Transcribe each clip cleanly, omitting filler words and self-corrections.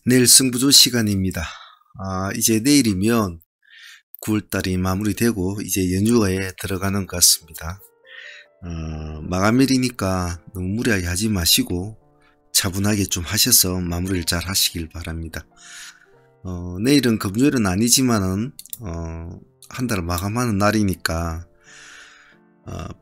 내일 승부조 시간입니다. 이제 내일이면 9월달이 마무리되고 이제 연휴에 들어가는 것 같습니다. 마감일이니까 너무 무리하게 하지 마시고 차분하게 좀 하셔서 마무리를 잘 하시길 바랍니다. 내일은 금요일은 아니지만은 한 달을 마감하는 날이니까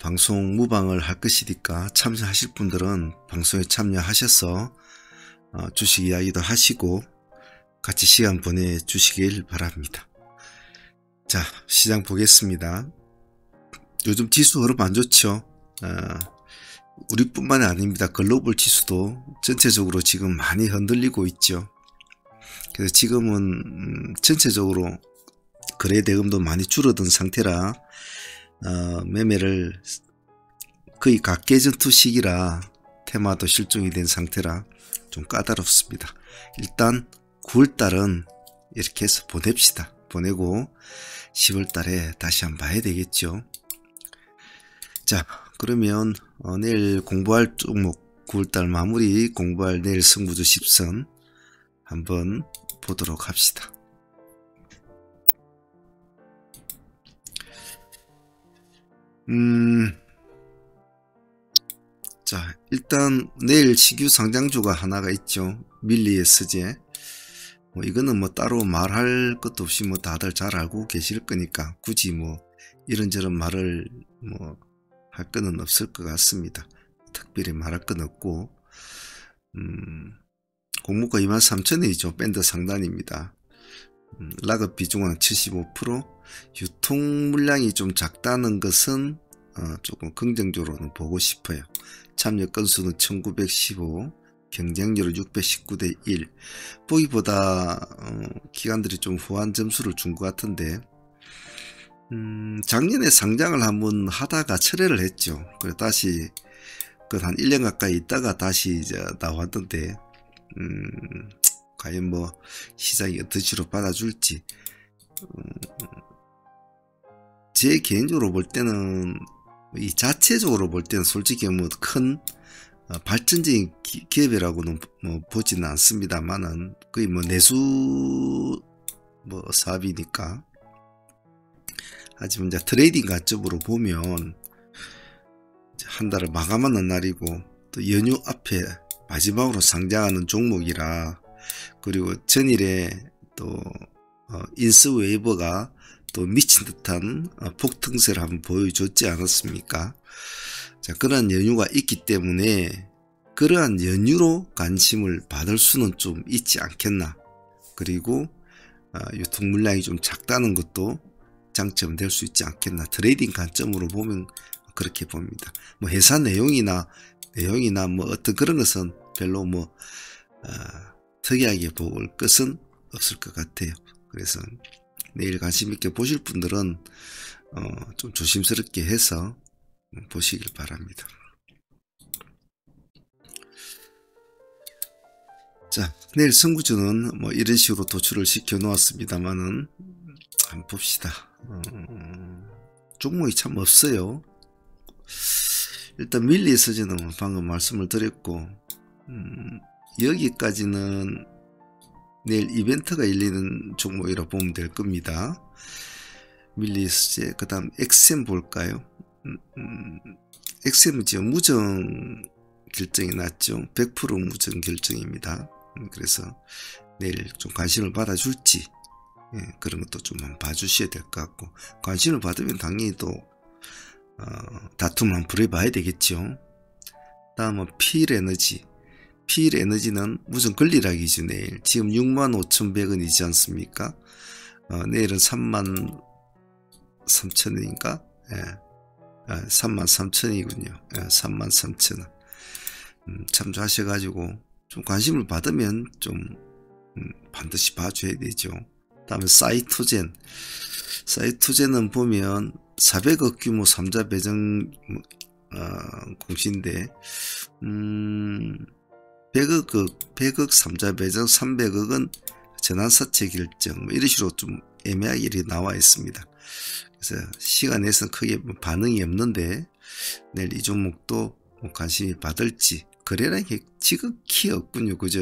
방송 무방을 할 것이니까 참여하실 분들은 방송에 참여하셔서 주식 이야기도 하시고 같이 시간 보내주시길 바랍니다. 자, 시장 보겠습니다. 요즘 지수 흐름 안 좋죠. 우리뿐만이 아닙니다. 글로벌 지수도 전체적으로 지금 많이 흔들리고 있죠. 그래서 지금은 전체적으로 거래 대금도 많이 줄어든 상태라 매매를 거의 각계전투 시기라 테마도 실종이 된 상태라 좀 까다롭습니다. 일단 9월달은 이렇게 해서 보냅시다. 보내고 10월달에 다시 한번 봐야 되겠죠. 자, 그러면 내일 공부할 종목 9월달 마무리 공부할 내일 승부조 10선 한번 보도록 합시다. 자, 일단 내일 신규 상장주가 하나가 있죠. 밀리에스제. 이거는 따로 말할 것도 없이 다들 잘 알고 계실 거니까 굳이 이런저런 말을 할 거는 없을 것 같습니다. 특별히 말할 건 없고, 공모가 23,000원이죠. 밴드 상단입니다. 락업 비중은 75%, 유통 물량이 좀 작다는 것은 조금 긍정적으로는 보고 싶어요. 참여 건수는 1915, 경쟁률은 619대 1. 보기보다 기관들이 좀 후한 점수를 준 것 같은데, 작년에 상장을 한번 하다가 철회를 했죠. 그래 다시 한 1년 가까이 있다가 다시 이제 나왔던데, 과연 시장이 어떤 식으로 받아줄지. 제 개인적으로 볼 때는, 이 자체적으로 볼 때는 솔직히 큰 발전적인 기업이라고는 보지는 않습니다만은 거의 내수 사업이니까. 하지만 이제 트레이딩 관점으로 보면 한 달을 마감하는 날이고 또 연휴 앞에 마지막으로 상장하는 종목이라, 그리고 전일에 또 인스웨이버가 또 미친 듯한 폭등세를 한번 보여줬지 않았습니까? 자, 그러한 연유가 있기 때문에 그러한 연유로 관심을 받을 수는 좀 있지 않겠나. 그리고 유통 물량이 좀 작다는 것도 장점될 수 있지 않겠나. 트레이딩 관점으로 보면 그렇게 봅니다. 회사 내용이나 어떤 그런 것은 별로 특이하게 볼 것은 없을 것 같아요. 그래서 내일 관심 있게 보실 분들은 좀 조심스럽게 해서 보시길 바랍니다. 자, 내일 승부주는 이런 식으로 도출을 시켜 놓았습니다만은 한번 봅시다. 종목이 참 없어요. 일단 밀리에서는 방금 말씀을 드렸고, 여기까지는 내일 이벤트가 열리는 종목이라 보면 될 겁니다. 밀리에스제, 그 다음 엑셈 볼까요? 엑셈은 지금 무정 결정이 났죠. 100% 무정 결정입니다. 그래서 내일 좀 관심을 받아줄지, 그런 것도 좀 한번 봐주셔야 될 것 같고, 관심을 받으면 당연히 또 다툼 한번 불어봐야 되겠죠. 다음은 필에너지. 필에너지는 무슨 권리락이죠. 내일 지금 65,100원이지 않습니까? 내일은 33,000원인가? 33,000원이군요. 33,000원. 참조하셔가지고 좀 관심을 받으면 좀 반드시 봐줘야 되죠. 다음에 사이토젠은 보면 400억 규모 3자 배정 공시인데, 100억 3자 배정, 300억은 전환사채 결정, 이런 식으로 좀 애매하게 이렇게 나와 있습니다. 그래서 시간 내에서는 크게 반응이 없는데, 내일 이 종목도 관심이 받을지. 거래량이 지극히 없군요. 그죠?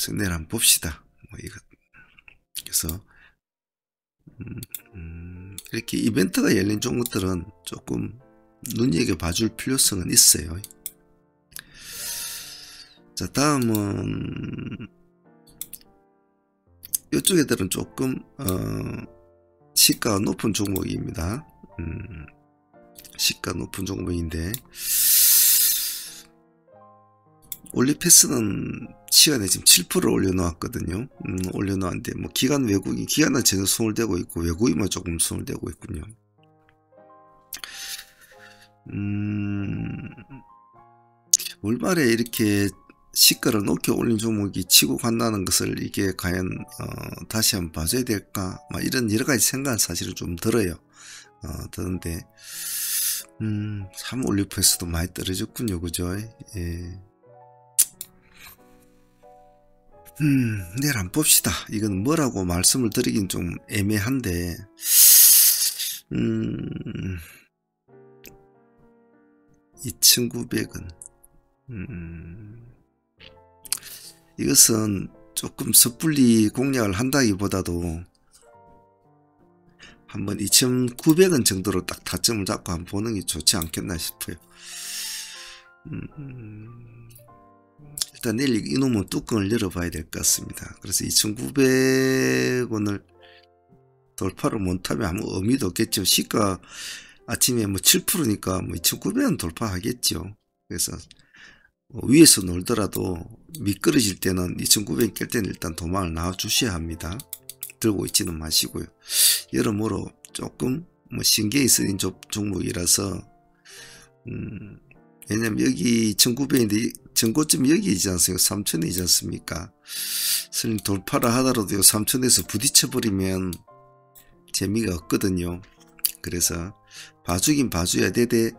그래서 내일 한번 봅시다. 뭐 이거 그래서 이렇게 이벤트가 열린 종목들은 조금 눈여겨봐줄 필요성은 있어요. 자, 다음은 이쪽 애들은 조금 시가가 높은 종목입니다. 시가 높은 종목인데 올리패스는 시간에 지금 7% 올려놓았거든요. 올려놓았는데 뭐 기관은 전혀 손을 대고 있고 외국인만 조금 손을 대고 있군요. 월말에 이렇게 시가를 높게 올린 종목이 치고 간다는 것을 이게 과연 다시 한번 봐줘야 될까, 막 이런 여러가지 생각은 사실은 좀 들어요. 드는데 참 올리패스도 많이 떨어졌군요. 그죠? 예. 내일 한번 봅시다. 이건 뭐라고 말씀을 드리긴 좀 애매한데 2,900원 이것은 조금 섣불리 공략을 한다기보다도 한번 2,900원 정도로 딱 타점을 잡고 한번 보는 게 좋지 않겠나 싶어요. 일단 내일 이놈은 뚜껑을 열어봐야 될 것 같습니다. 그래서 2,900원을 돌파를 못하면 아무 의미도 없겠죠. 시가 아침에 뭐 7%니까 뭐 2,900원 돌파하겠죠. 그래서 위에서 놀더라도 미끄러질 때는 2,900원 깰 때는 일단 도망을 나와 주셔야 합니다. 들고 있지는 마시고요. 여러모로 조금 뭐 신경이 쓰인 종목이라서 왜냐면 여기 2,900원인데 전고점이 여기이지 않습니까? 3,000원이지 않습니까? 설령 돌파를 하더라도 3,000원에서 부딪혀버리면 재미가 없거든요. 그래서 봐주긴 봐줘야 되되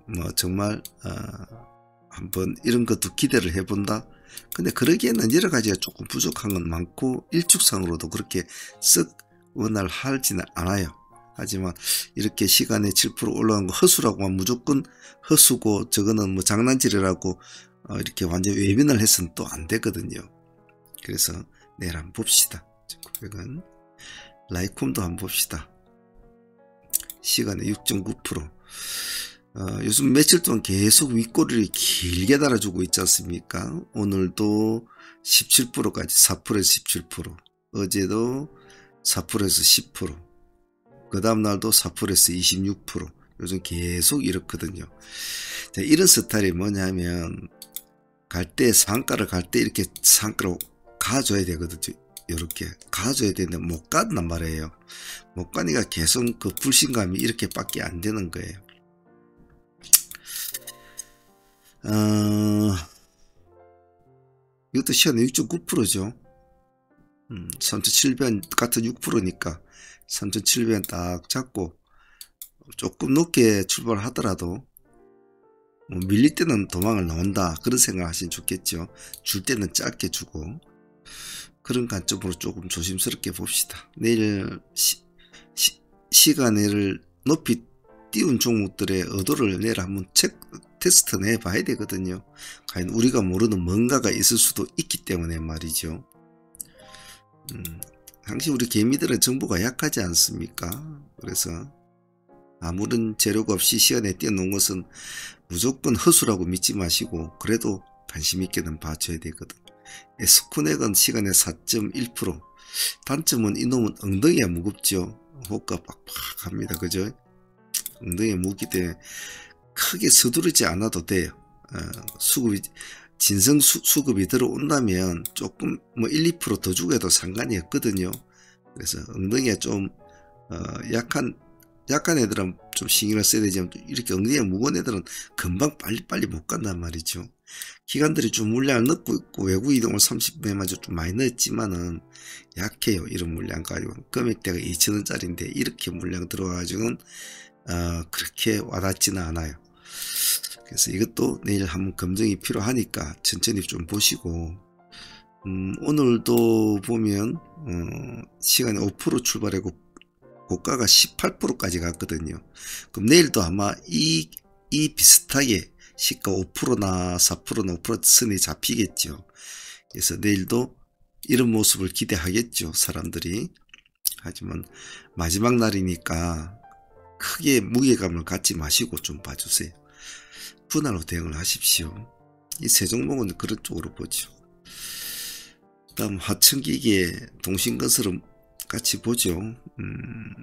뭐 정말 한번 이런 것도 기대를 해본다. 근데 그러기에는 여러 가지가 조금 부족한 건 많고 일축상으로도 그렇게 썩 원활하지는 않아요. 하지만 이렇게 시간에 7% 올라간 거 허수라고만 무조건 허수고 저거는 뭐 장난질이라고 이렇게 완전 외면을 해서는 또 안 되거든요. 그래서 내일 한번 봅시다. 900원 라이콤도 한번 봅시다. 시간에 6.9%. 요즘 며칠 동안 계속 윗꼬리를 길게 달아주고 있지 않습니까? 오늘도 17%까지 4%에서 17%, 어제도 4%에서 10%, 그 다음날도 4%에서 26%. 요즘 계속 이렇거든요. 자, 이런 스타일이 뭐냐면 상가를 갈 때 이렇게 상가로 가줘야 되거든요. 이렇게 가줘야 되는데 못 간단 말이에요. 못 가니까 계속 그 불신감이 이렇게 밖에 안 되는 거예요. 이것도 시간에 6.9%죠. 3,700원 같은 6%니까 3,700원 딱 잡고 조금 높게 출발하더라도 뭐 밀릴 때는 도망을 나온다, 그런 생각 하시면 좋겠죠. 줄 때는 짧게 주고, 그런 관점으로 조금 조심스럽게 봅시다. 내일 시간을 높이 띄운 종목들의 의도를 내일 한번 테스트 내봐야 되거든요. 과연 우리가 모르는 뭔가가 있을 수도 있기 때문에 말이죠. 당시 우리 개미들은 정보가 약하지 않습니까? 그래서 아무런 재료가 없이 시간에 띄워놓은 것은 무조건 허수라고 믿지 마시고 그래도 관심 있게는 봐줘야 되거든. 에스코넥은 시간에 4.1%. 단점은 이놈은 엉덩이가 무겁죠. 호가 빡빡합니다. 그죠? 엉덩이가 무겁기 때문에 크게 서두르지 않아도 돼요. 진성 수급이 들어온다면 조금 뭐 1, 2% 더 주고 해도 상관이 없거든요. 그래서 엉덩이가 좀 약한 애들은 좀 신경을 써야 되지만 이렇게 엉덩이가 무거운 애들은 금방 빨리 못 간단 말이죠. 기관들이 좀 물량을 넣고 있고 외국 이동을 30배마저 좀 많이 넣었지만은 약해요. 이런 물량 가지고 금액대가 2,000원짜리인데 이렇게 물량 들어와가지고는 그렇게 와닿지는 않아요. 그래서 이것도 내일 한번 검증이 필요하니까 천천히 좀 보시고, 오늘도 보면 시간에 5% 출발하고 고가가 18%까지 갔거든요. 그럼 내일도 아마 이 비슷하게 시가 5%나 4%나 5% 선이 잡히겠죠. 그래서 내일도 이런 모습을 기대하겠죠, 사람들이. 하지만 마지막 날이니까 크게 무게감을 갖지 마시고 좀 봐주세요. 분할로 대응을 하십시오. 이 세 종목은 그런 쪽으로 보죠. 다음 하청기계, 동신건설은 같이 보죠.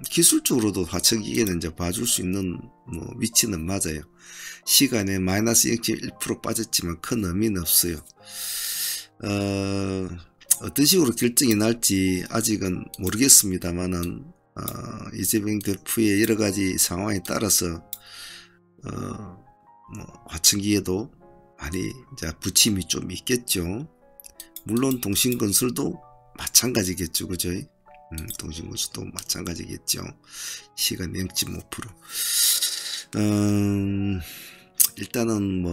기술적으로도 하청기계는 이제 봐줄 수 있는 위치는 맞아요. 시간에 마이너스 0.1% 빠졌지만 큰 의미는 없어요. 어떤 식으로 결정이 날지 아직은 모르겠습니다만은 이재명 대표의 여러가지 상황에 따라서 하청기계도 많이 이제 부침이 좀 있겠죠. 물론 동신건설도 마찬가지겠죠, 그죠? 동신건설도 마찬가지겠죠. 시간 0.5%. 일단은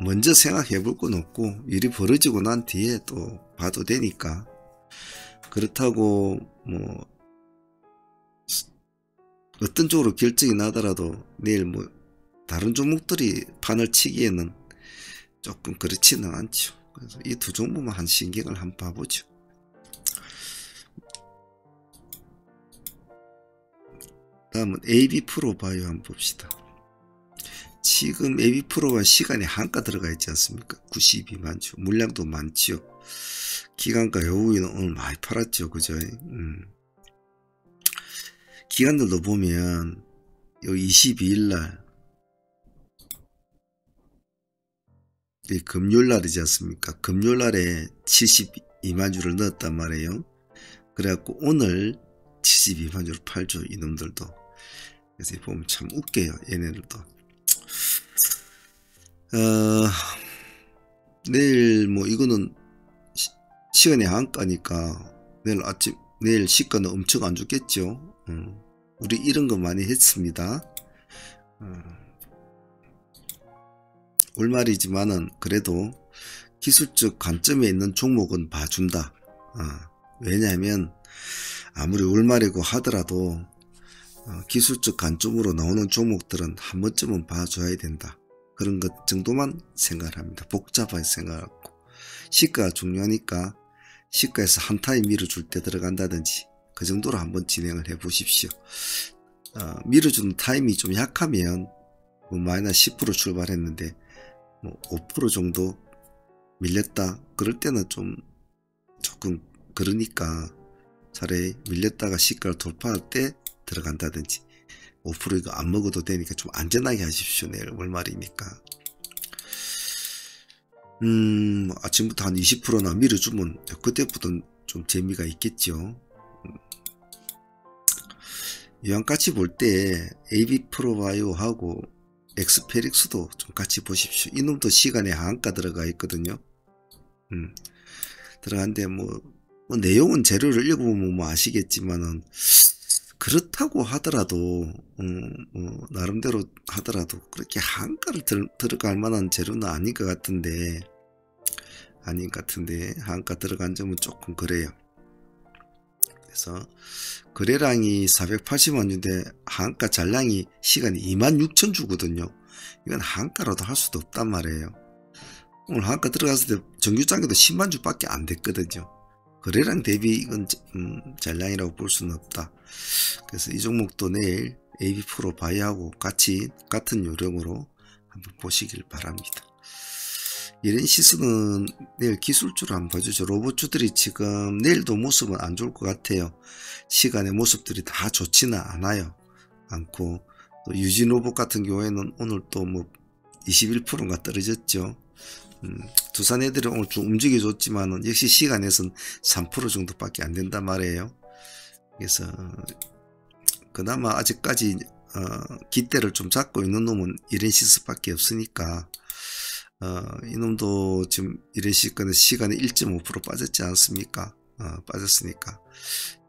먼저 생각해 볼 건 없고 일이 벌어지고 난 뒤에 또 봐도 되니까. 그렇다고 어떤 쪽으로 결정이 나더라도 내일 다른 종목들이 판을 치기에는 조금 그렇지는 않죠. 그래서 이 두 종목만 한 신경을 한번 봐보죠. 다음은 AB프로 바이오 한번 봅시다. 지금 AB프로가 시간에 한가 들어가 있지 않습니까? 92만 주. 물량도 많죠. 기간가 여우위는 오늘 많이 팔았죠. 그죠? 기간들도 보면 여기 22일날 금요일날이지 않습니까? 금요일날에 72만 주를 넣었단 말이에요. 그래갖고 오늘 72만 주를 팔죠. 이놈들도. 그래서 보면 참 웃겨요. 얘네들도. 내일 이거는 시간이 한가니까 내일 시가는 엄청 안 좋겠죠. 우리 이런 거 많이 했습니다. 올말이지만은 그래도 기술적 관점에 있는 종목은 봐준다. 왜냐하면 아무리 올말이고 하더라도 기술적 관점으로 나오는 종목들은 한 번쯤은 봐줘야 된다. 그런 것 정도만 생각을 합니다. 복잡하게 생각하고 시가가 중요하니까 시가에서 한 타임 밀어줄 때 들어간다든지 그 정도로 한번 진행을 해 보십시오. 밀어주는 타임이 좀 약하면 마이너스 10% 출발했는데 5% 정도 밀렸다 그럴 때는 조금 그러니까 차라리 밀렸다가 시가를 돌파할 때 들어간다든지 5% 이거 안 먹어도 되니까 좀 안전하게 하십시오. 내일 월말이니까. 아침부터 한 20%나 밀어주면 그때부터는 좀 재미가 있겠죠. 이왕같이 볼 때 AB프로바이오하고 엑스페릭스도 좀 같이 보십시오. 이놈도 시간에 한가 들어가 있거든요. 들어간데 내용은 재료를 읽어보면 아시겠지만은 그렇다고 하더라도 나름대로 하더라도 그렇게 한가를 들어갈 만한 재료는 아닌 것 같은데 한가 들어간 점은 조금 그래요. 그래서 거래량이 480만 주인데 한가 잔량이 시간이 26,000주거든요. 이건 한가로도 할 수도 없단 말이에요. 오늘 한가 들어갔을 때 정규장에도 10만 주 밖에 안 됐거든요. 거래량 대비 이건 잔량이라고 볼 수는 없다. 그래서 이 종목도 내일 AB프로 바이하고 같은 요령으로 한번 보시길 바랍니다. 이렌시스는 내일 기술주로 한번 봐주죠. 로봇주들이 지금 내일도 모습은 안 좋을 것 같아요. 시간의 모습들이 다 좋지는 않고 또 유진로봇 같은 경우에는 오늘 또 21%가 떨어졌죠. 두산 애들이 오늘 좀 움직여줬지만은 역시 시간에선 3% 정도밖에 안 된단 말이에요. 그래서 그나마 아직까지 기대를 좀 잡고 있는 놈은 이렌시스밖에 없으니까 이놈도 지금 이렌시스는 시간에 1.5% 빠졌지 않습니까? 빠졌으니까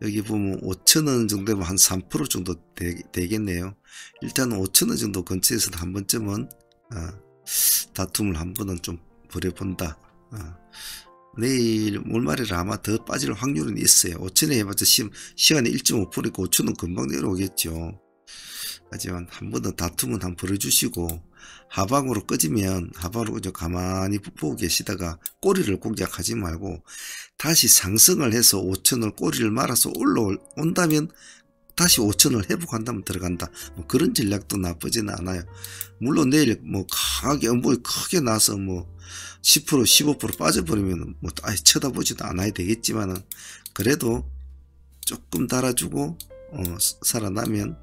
여기 보면 5,000원 정도면 한 3% 정도 되겠네요. 일단 5,000원 정도 근처에서 한 번쯤은 다툼을 한 번은 좀 벌여본다. 내일 월말이라 아마 더 빠질 확률은 있어요. 5,000원 해봤자 시간에 1.5%니까 5,000원 금방 내려오겠죠. 하지만 한 번 더 다툼은 한번 벌어주시고 하방으로 꺼지면 하방으로 그저 가만히 보고 계시다가 꼬리를 공략하지 말고 다시 상승을 해서 5천을 꼬리를 말아서 올라온다면 다시 5천을 회복한다면 들어간다. 뭐 그런 전략도 나쁘지는 않아요. 물론 내일 뭐 강하게 음봉이 크게 나서 뭐 10% 15% 빠져버리면 뭐 아예 쳐다보지도 않아야 되겠지만은 그래도 조금 달아주고 살아나면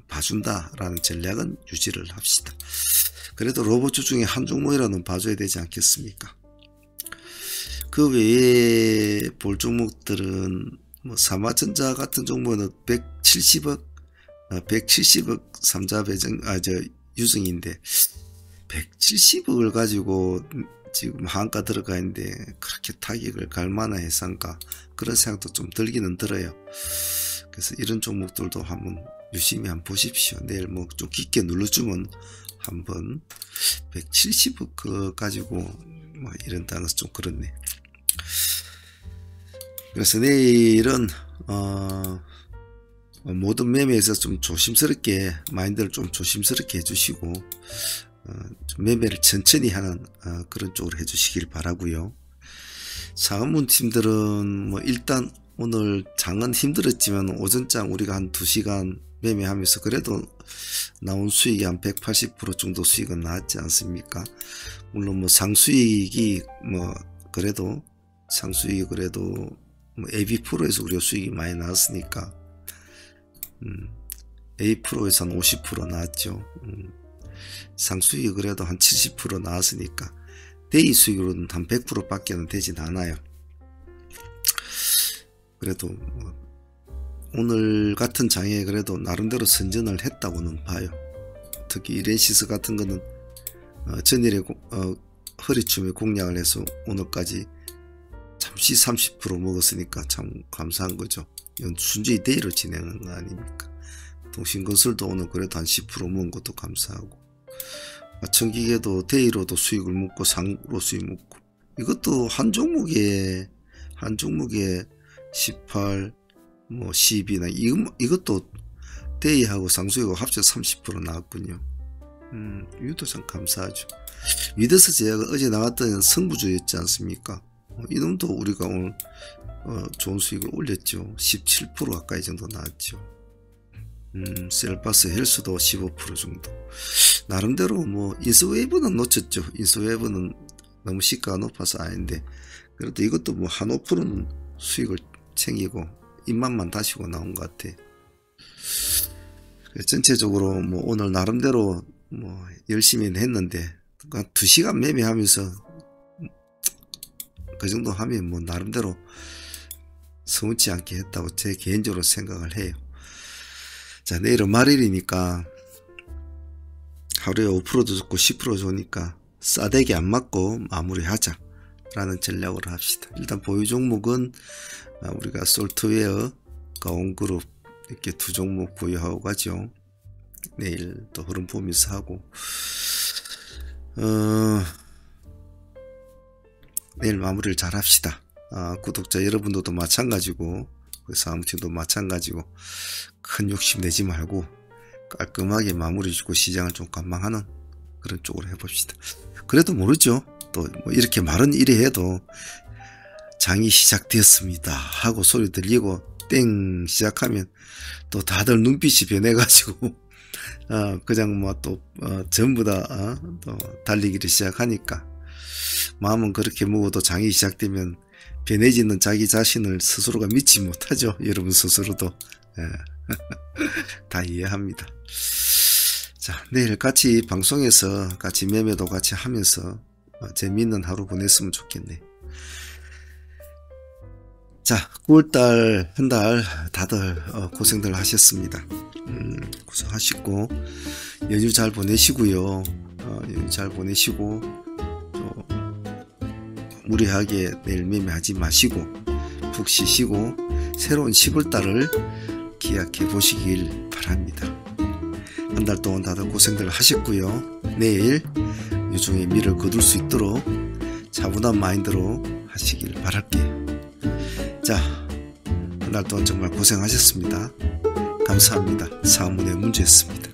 봐준다라는 전략은 유지를 합시다. 그래도 로봇주 중에 한 종목이라는 봐줘야 되지 않겠습니까? 그 외에 볼 종목들은 뭐 삼화전자 같은 종목은 170억 3자 배정 유증인데 170억을 가지고 지금 한가 들어가 있는데 그렇게 타격을 갈 만한 해상가 그런 생각도 좀 들기는 들어요. 그래서 이런 종목들도 한번 유심히 한번 보십시오. 내일 뭐 좀 깊게 눌러주면 한번 170억 그 가지고 뭐 이런다는 것은 좀 그렇네. 그래서 내일은 모든 매매에서 좀 조심스럽게 마인드를 좀 조심스럽게 해주시고 좀 매매를 천천히 하는 그런 쪽으로 해주시길 바라고요. 상업문 팀들은 뭐 일단 오늘 장은 힘들었지만 오전장 우리가 한 2시간 매매하면서 그래도 나온 수익이 한 180% 정도 수익은 나왔지 않습니까? 물론 뭐 상수익이 뭐 그래도 상수익이 그래도 뭐 AB 프로에서 우리가 수익이 많이 나왔으니까 A 프로에서 한 50% 나왔죠. 상수익이 그래도 한 70% 나왔으니까 데이 수익으로는 한 100% 밖에는 되진 않아요. 그래도 뭐 오늘 같은 장에 그래도 나름대로 선전을 했다고는 봐요. 특히 이렌시스 같은 거는 전일에 허리춤에 공략을 해서 오늘까지 잠시 30% 먹었으니까 참 감사한 거죠. 이건 순전히 데이로 진행하는 거 아닙니까? 통신건설도 오늘 그래도 한 10% 먹은 것도 감사하고 마천기계도 데이로도 수익을 먹고 상으로 수익 먹고 이것도 한 종목에 18 뭐 12나 이것도 데이하고 상수익하고 합쳐 30% 나왔군요. 이것도 참 감사하죠. 위더스 제약은 어제 나왔던 성부주였지 않습니까? 이놈도 우리가 오늘 좋은 수익을 올렸죠. 17% 가까이 정도 나왔죠. 셀바스 헬스도 15% 정도. 나름대로 뭐 인스웨이브는 놓쳤죠. 인스웨이브는 너무 시가가 높아서 아닌데 그래도 이것도 뭐 한 5%는 수익을 챙기고 입맛만 다시고 나온 것 같아. 전체적으로 뭐 오늘 나름대로 뭐 열심히 했는데 2시간 매매하면서 그 정도 하면 뭐 나름대로 서운치 않게 했다고 제 개인적으로 생각을 해요. 자, 내일은 말일이니까 하루에 5%도 좋고 10% 좋으니까 싸대기 안 맞고 마무리하자 라는 전략으로 합시다. 일단 보유 종목은 우리가 솔트웨어, 가온그룹 이렇게 두 종목 보유하고 가죠. 내일 또 흐름 보면서 하고 내일 마무리를 잘 합시다. 구독자 여러분들도 마찬가지고 사무팀도 마찬가지고 큰 욕심 내지 말고 깔끔하게 마무리 주고 시장을 좀 관망하는 그런 쪽으로 해봅시다. 그래도 모르죠. 또 뭐 이렇게 말은 이래 해도 장이 시작되었습니다 하고 소리 들리고 땡 시작하면 또 다들 눈빛이 변해가지고 그냥 뭐 또 전부 다 또 달리기를 시작하니까 마음은 그렇게 먹어도 장이 시작되면 변해지는 자기 자신을 스스로가 믿지 못하죠. 여러분 스스로도 다 이해합니다. 자, 내일 같이 방송에서 같이 매매도 같이 하면서 재미있는 하루 보냈으면 좋겠네. 자, 9월달 한 달 다들 고생들 하셨습니다. 고생하시고 연휴 잘 보내시고요. 연휴 잘 보내시고 또 무리하게 내일 매매하지 마시고 푹 쉬시고 새로운 10월달을 기약해 보시길 바랍니다. 한 달 동안 다들 고생들 하셨고요. 내일 유중의 미를 거둘 수 있도록 차분한 마인드로 하시길 바랄게요. 자, 한 달 동안 정말 고생하셨습니다. 감사합니다. 사문의 문제였습니다.